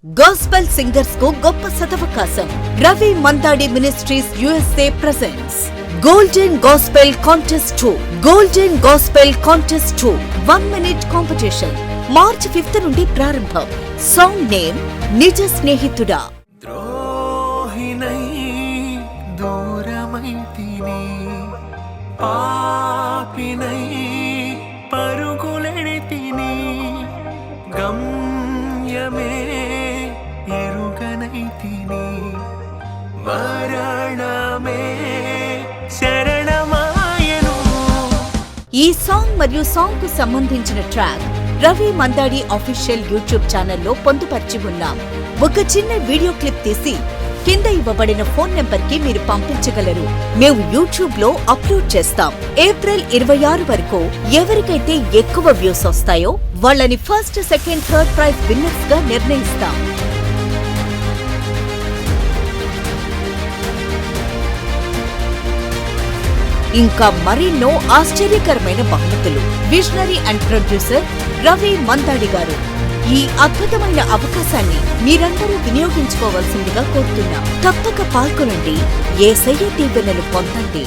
Gospel singers కు గొప్ప సదవకాశం. Ravi Mandadi ministries USA presents Golden Gospel Contest 2. Golden Gospel Contest 2 1-minute competition. March 5th నుండి ప్రారంభం. సాంగ్ నేమ్ నిజ స్నేహితుడా. ద్రోహినై దూరమైతిని పాపినై పరుగులెడితిని గమ్యమే ఎరుగనైతిని మరణమే శరణమాయను. ఈ సాంగ్ మరియు సాంగ్ కు సంబంధించిన track Ravi Mandadi official YouTube ఛానల్లో పొందుపరిచి ఉన్నాం. ఒక చిన్న వీడియో క్లిప్ తీసి కింద ఇవ్వబడిన ఫోన్ నెంబర్ కి మీరు పంపించగలరు. మేము యూట్యూబ్ లో అప్లోడ్ చేస్తాం. ఏప్రిల్ 26 వరకు ఎవరికైతే ఎక్కువ వ్యూస్ వస్తాయో వాళ్ళని first, second, third prize winners గా నిర్ణయిస్తాం. ఇంకా మరెన్నో ఆశ్చర్యకరమైన బహుమతులు. Visionary and producer Ravi Mandadi గారు ఈ అద్భుతమైన అవకాశాన్ని మీరందరూ వినియోగించుకోవాల్సిందిగా కోరుతున్నాం. తప్పక పాల్గొనండి. యేసయ్య దీవెనలు పొందండి.